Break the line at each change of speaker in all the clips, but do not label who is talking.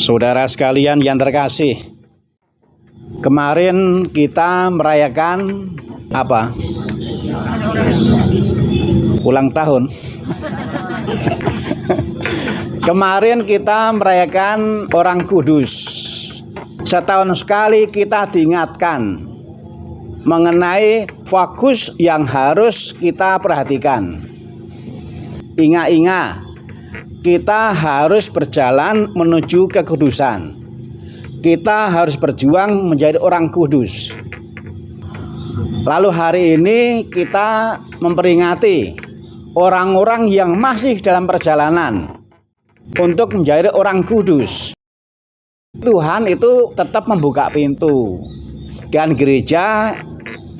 Saudara sekalian yang terkasih, kemarin kita merayakan apa? Ulang tahun. Kemarin kita merayakan Orang Kudus. Setahun sekali kita diingatkan mengenai fokus yang harus kita perhatikan. Ingat-ingat, kita harus berjalan menuju kekudusan. Kita harus berjuang menjadi orang kudus. Lalu hari ini kita memperingati orang-orang yang masih dalam perjalanan untuk menjadi orang kudus. Tuhan itu tetap membuka pintu, dan gereja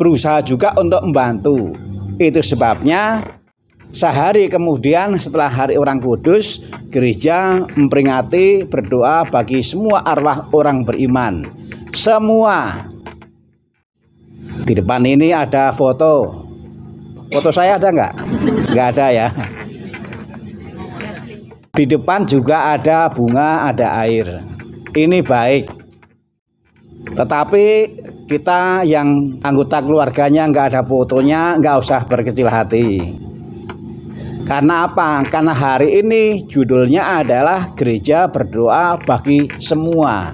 berusaha juga untuk membantu. Itu sebabnya sehari kemudian setelah Hari Orang Kudus, gereja memperingati berdoa bagi semua arwah orang beriman. Semua. Di depan ini ada foto. Foto saya ada nggak? Nggak ada ya. Di depan juga ada bunga, ada air. Ini baik. Tetapi kita yang anggota keluarganya nggak ada fotonya, nggak usah berkecil hati. Karena apa? Karena hari ini judulnya adalah gereja berdoa bagi semua.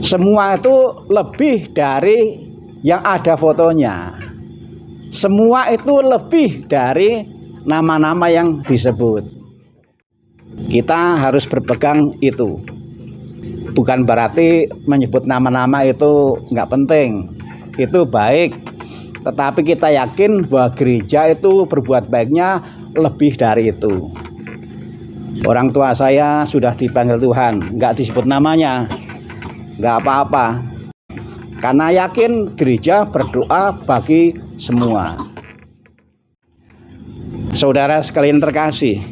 Semua itu lebih dari yang ada fotonya. Semua itu lebih dari nama-nama yang disebut. Kita harus berpegang itu. Bukan berarti menyebut nama-nama itu nggak penting. Itu baik. Tetapi kita yakin bahwa gereja itu berbuat baiknya lebih dari itu. Orang tua saya sudah dipanggil Tuhan, nggak disebut namanya, nggak apa-apa. Karena yakin gereja berdoa bagi semua. Saudara sekalian terkasih,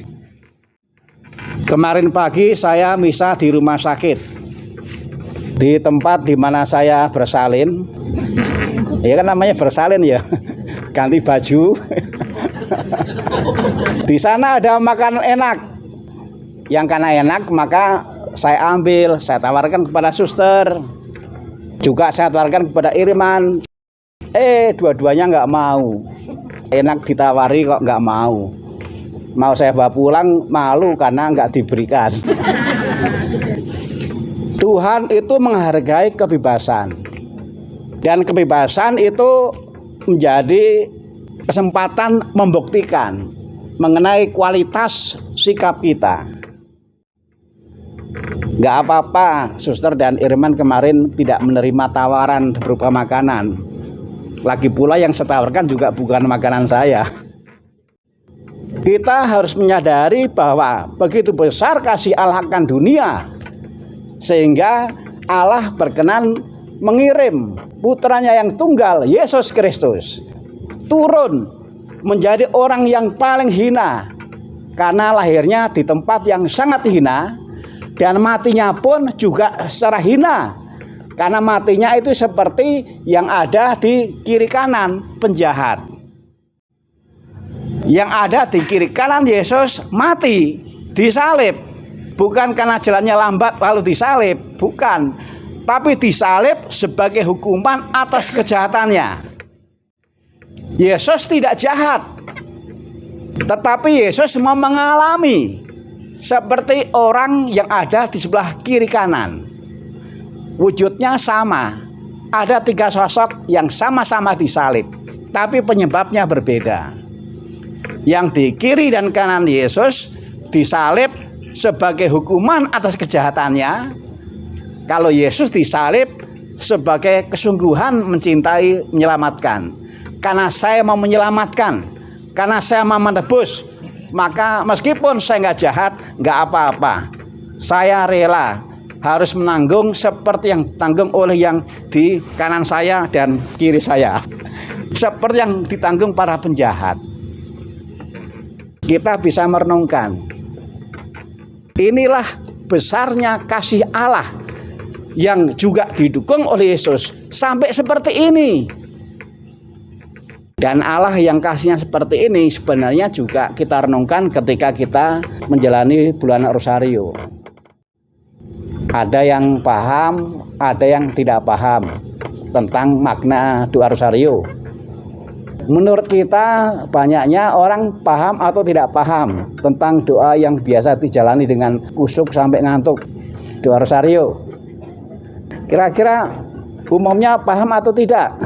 kemarin pagi saya misa di rumah sakit, di tempat di mana saya bersalin. Ya kan namanya bersalin ya, ganti baju. Di sana ada makanan enak. Yang karena enak maka saya ambil, saya tawarkan kepada suster. Juga saya tawarkan kepada Irman. Dua-duanya nggak mau. Enak ditawari kok nggak mau. Mau saya bawa pulang malu karena nggak diberikan. Tuhan itu menghargai kebebasan. Dan kebebasan itu menjadi kesempatan membuktikan mengenai kualitas sikap kita. Gak apa-apa, suster dan Irman kemarin tidak menerima tawaran berupa makanan. Lagi pula yang saya tawarkan juga bukan makanan saya. Kita harus menyadari bahwa begitu besar kasih Allah akan dunia, sehingga Allah berkenan mengirim putranya yang tunggal, Yesus Kristus, turun menjadi orang yang paling hina karena lahirnya di tempat yang sangat hina, dan matinya pun juga secara hina karena matinya itu seperti yang ada di kiri kanan penjahat. Yang ada di kiri kanan Yesus mati, disalib, bukan karena jalannya lambat lalu disalib, bukan, tapi disalib sebagai hukuman atas kejahatannya. Yesus tidak jahat, tetapi Yesus mau mengalami seperti orang yang ada di sebelah kiri kanan. Wujudnya sama. Ada tiga sosok yang sama-sama disalib, tapi penyebabnya berbeda. Yang di kiri dan kanan Yesus disalib sebagai hukuman atas kejahatannya. Kalau Yesus disalib sebagai kesungguhan mencintai, menyelamatkan. Karena saya mau menyelamatkan, karena saya mau menebus, maka meskipun saya nggak jahat, nggak apa-apa. Saya rela harus menanggung seperti yang ditanggung oleh yang di kanan saya dan kiri saya. Seperti yang ditanggung para penjahat. Kita bisa merenungkan. Inilah besarnya kasih Allah yang juga didukung oleh Yesus sampai seperti ini. Dan Allah yang kasihnya seperti ini sebenarnya juga kita renungkan ketika kita menjalani bulan Rosario. Ada yang paham, ada yang tidak paham tentang makna doa rosario. Menurut kita banyaknya orang paham atau tidak paham tentang doa yang biasa dijalani dengan kusuk sampai ngantuk, doa rosario. Kira-kira umumnya paham atau tidak?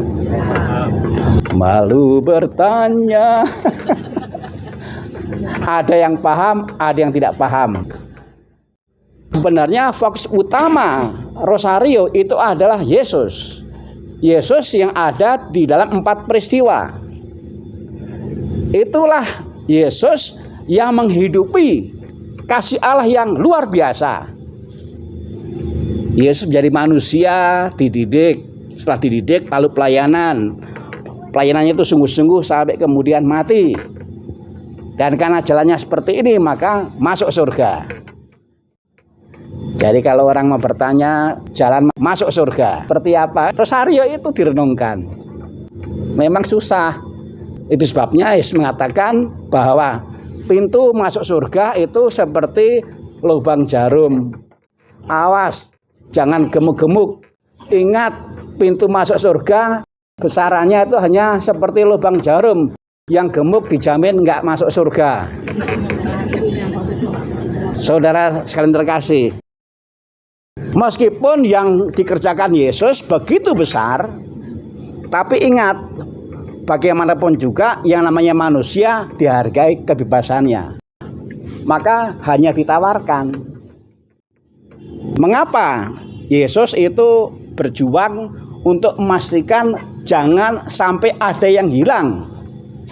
Malu bertanya. Ada yang paham, ada yang tidak paham. Sebenarnya fokus utama rosario itu adalah Yesus. Yesus yang ada di dalam 4 peristiwa. Itulah Yesus yang menghidupi kasih Allah yang luar biasa. Yesus menjadi manusia, dididik, setelah dididik lalu pelayanan. Pelayanannya itu sungguh-sungguh sampai kemudian mati. Dan karena jalannya seperti ini maka masuk surga. Jadi kalau orang mau bertanya jalan masuk surga seperti apa? Rosario itu direnungkan. Memang susah. Itu sebabnya Yesus mengatakan bahwa pintu masuk surga itu seperti lubang jarum. Awas, jangan gemuk-gemuk. Ingat, pintu masuk surga besarannya itu hanya seperti lubang jarum. Yang gemuk dijamin nggak masuk surga. Saudara sekalian terkasih, meskipun yang dikerjakan Yesus begitu besar, tapi ingat, bagaimanapun juga yang namanya manusia dihargai kebebasannya. Maka hanya ditawarkan. Mengapa Yesus itu berjuang untuk memastikan jangan sampai ada yang hilang?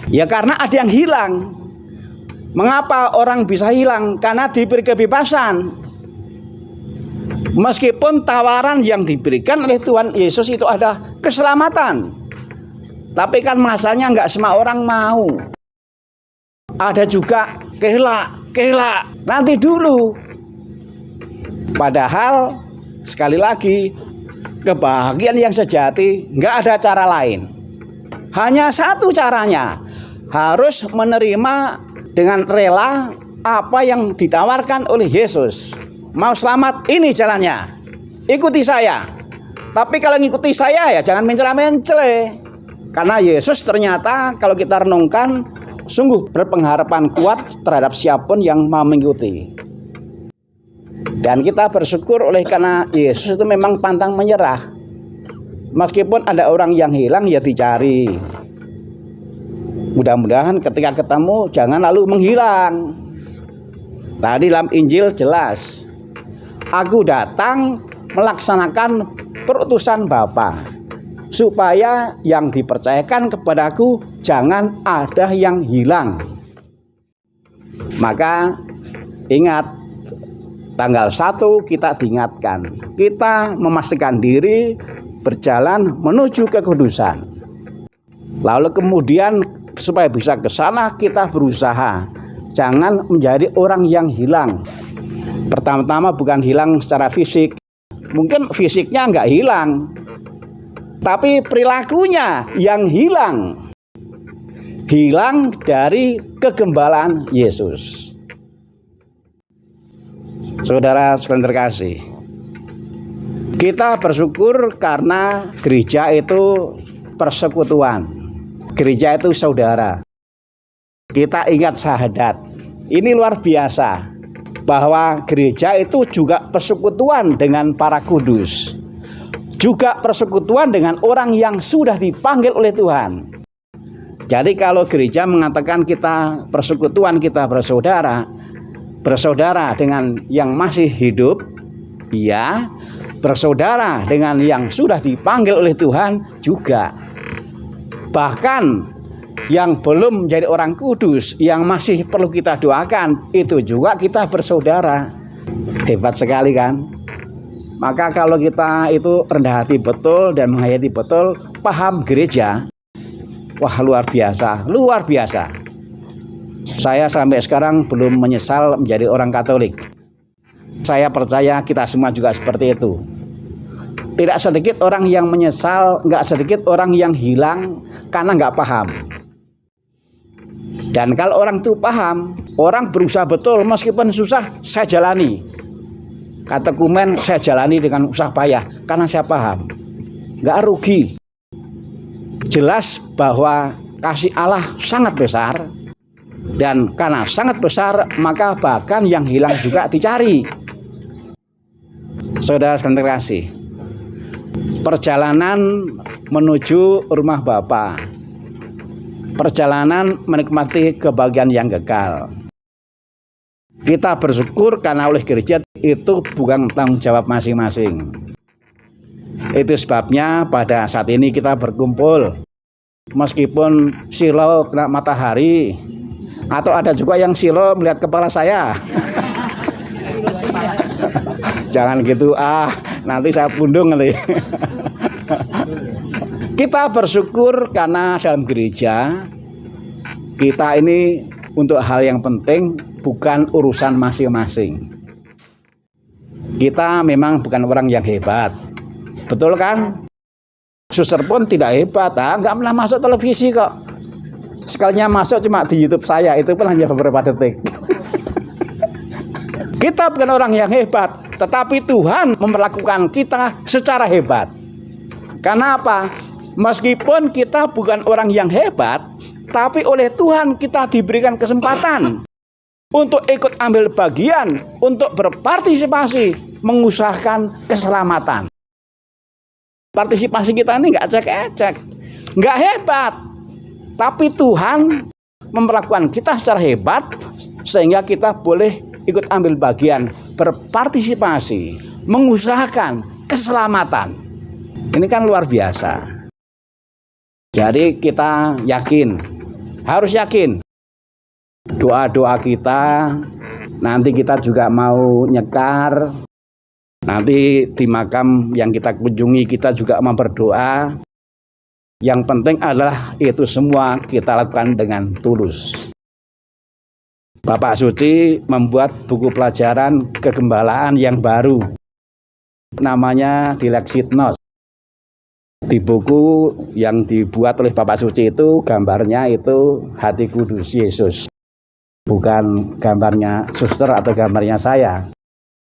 Ya karena ada yang hilang. Mengapa orang bisa hilang? Karena diberi kebebasan. Meskipun tawaran yang diberikan oleh Tuhan Yesus itu ada keselamatan, tapi kan masanya nggak semua orang mau. Ada juga kehelak, nanti dulu. Padahal sekali lagi kebahagiaan yang sejati nggak ada cara lain. Hanya satu caranya, harus menerima dengan rela apa yang ditawarkan oleh Yesus. Mau selamat, ini jalannya, ikuti saya. Tapi kalau ngikuti saya ya jangan mencela-mencela. Karena Yesus ternyata kalau kita renungkan sungguh berpengharapan kuat terhadap siapapun yang mau mengikuti. Dan kita bersyukur oleh karena Yesus itu memang pantang menyerah. Meskipun ada orang yang hilang ya dicari. Mudah-mudahan ketika ketemu jangan lalu menghilang. Tadi dalam Injil jelas, aku datang melaksanakan perutusan Bapa, supaya yang dipercayakan kepadaku jangan ada yang hilang. Maka ingat, tanggal 1 kita diingatkan, kita memastikan diri berjalan menuju kekudusan. Lalu kemudian supaya bisa ke sana kita berusaha jangan menjadi orang yang hilang. Pertama-tama bukan hilang secara fisik, mungkin fisiknya nggak hilang, tapi perilakunya yang hilang dari kegembalaan Yesus. Saudara sekalian terkasih, kita bersyukur karena gereja itu persekutuan, gereja itu saudara. Kita ingat syahadat, ini luar biasa, bahwa gereja itu juga persekutuan dengan para kudus, juga persekutuan dengan orang yang sudah dipanggil oleh Tuhan. Jadi kalau gereja mengatakan kita persekutuan, kita bersaudara dengan yang masih hidup, ya, bersaudara dengan yang sudah dipanggil oleh Tuhan juga. Bahkan yang belum menjadi orang kudus, yang masih perlu kita doakan, itu juga kita bersaudara. Hebat sekali kan? Maka kalau kita itu rendah hati betul dan menghayati betul paham gereja, wah luar biasa, luar biasa. Saya sampai sekarang belum menyesal menjadi orang Katolik. Saya percaya kita semua juga seperti itu. Tidak sedikit orang yang menyesal, nggak sedikit orang yang hilang karena nggak paham. Dan kalau orang itu paham, orang berusaha betul, meskipun susah saya jalani. Katekumen saya jalani dengan usah payah karena saya paham, nggak rugi. Jelas bahwa kasih Allah sangat besar, dan karena sangat besar maka bahkan yang hilang juga dicari. Saudara sekalian kasih, perjalanan menuju rumah Bapa, perjalanan menikmati kebahagiaan yang kekal. Kita bersyukur karena oleh gereja itu bukan tanggung jawab masing-masing. Itu sebabnya pada saat ini kita berkumpul. Meskipun silo kena matahari, atau ada juga yang silo melihat kepala saya. Jangan gitu, nanti saya pundung nanti. Kita bersyukur karena dalam gereja kita ini untuk hal yang penting, bukan urusan masing-masing. Kita memang bukan orang yang hebat, betul kan? Suster pun tidak hebat, nggak pernah masuk televisi kok. Sekalinya masuk cuma di YouTube saya, itu pun hanya beberapa detik. Kita bukan orang yang hebat, tetapi Tuhan memperlakukan kita secara hebat. Karena apa? Meskipun kita bukan orang yang hebat, tapi oleh Tuhan kita diberikan kesempatan untuk ikut ambil bagian, untuk berpartisipasi, mengusahakan keselamatan. Partisipasi kita ini nggak ecek-ecek, nggak hebat, tapi Tuhan memperlakukan kita secara hebat sehingga kita boleh ikut ambil bagian, berpartisipasi, mengusahakan keselamatan. Ini kan luar biasa. Jadi kita yakin, harus yakin, doa-doa kita, nanti kita juga mau nyekar, nanti di makam yang kita kunjungi kita juga mau berdoa. Yang penting adalah itu semua kita lakukan dengan tulus. Bapak Suci membuat buku pelajaran kegembalaan yang baru, namanya Dilexitnos. Di buku yang dibuat oleh Bapak Suci itu gambarnya itu hati kudus Yesus, bukan gambarnya suster atau gambarnya saya.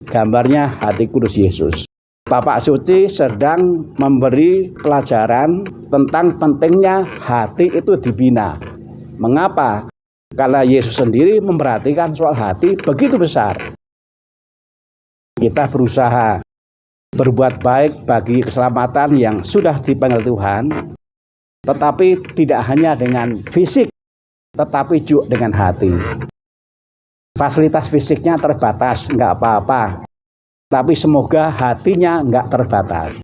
Gambarnya hati kudus Yesus. Bapak Suci sedang memberi pelajaran tentang pentingnya hati itu dibina. Mengapa? Karena Yesus sendiri memperhatikan soal hati begitu besar. Kita berusaha berbuat baik bagi keselamatan yang sudah dipanggil Tuhan, tetapi tidak hanya dengan fisik, tetapi juga dengan hati. Fasilitas fisiknya terbatas, nggak apa-apa, tapi semoga hatinya nggak terbatas.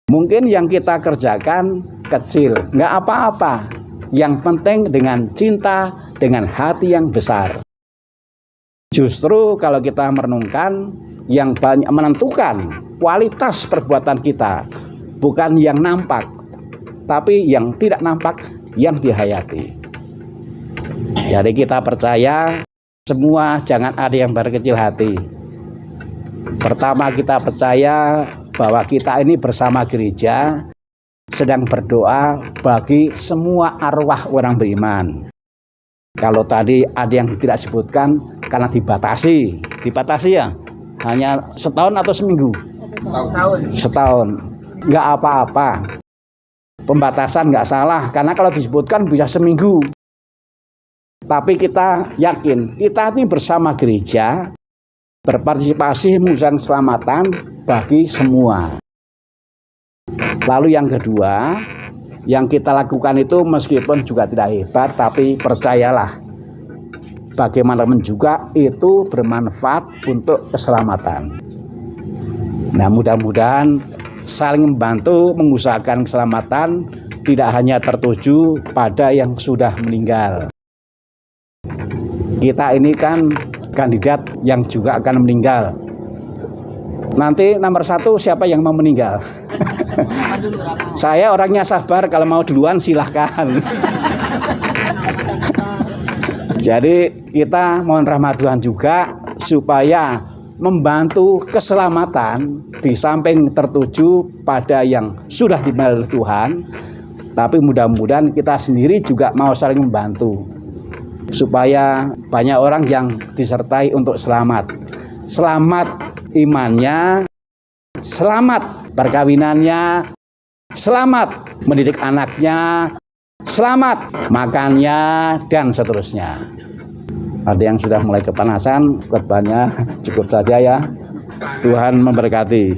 Mungkin yang kita kerjakan kecil, nggak apa-apa, yang penting dengan cinta, dengan hati yang besar. Justru kalau kita merenungkan, yang banyak menentukan kualitas perbuatan kita bukan yang nampak, tapi yang tidak nampak, yang dihayati. Jadi kita percaya semua jangan ada yang berkecil hati. Pertama, kita percaya bahwa kita ini bersama gereja sedang berdoa bagi semua arwah orang beriman. Kalau tadi ada yang tidak disebutkan karena dibatasi ya, hanya setahun atau seminggu? Setahun. Nggak apa-apa. Pembatasan nggak salah, karena kalau disebutkan bisa seminggu. Tapi kita yakin, kita ini bersama gereja berpartisipasi mengusahakan keselamatan bagi semua. Lalu yang kedua, yang kita lakukan itu meskipun juga tidak hebat, tapi percayalah, bagaimanapun juga itu bermanfaat untuk keselamatan. Nah, mudah-mudahan saling membantu mengusahakan keselamatan tidak hanya tertuju pada yang sudah meninggal. Kita ini kan kandidat yang juga akan meninggal. Nanti nomor 1 siapa yang mau meninggal? Saya orangnya sabar, kalau mau duluan silahkan. Jadi kita mohon rahmat Tuhan juga supaya membantu keselamatan di samping tertuju pada yang sudah dipanggil Tuhan, tapi mudah-mudahan kita sendiri juga mau saling membantu supaya banyak orang yang disertai untuk selamat. Selamat imannya, selamat perkawinannya, selamat mendidik anaknya, selamat makannya, dan seterusnya. Ada yang sudah mulai kepanasan, khotbahnya cukup saja ya. Tuhan memberkati.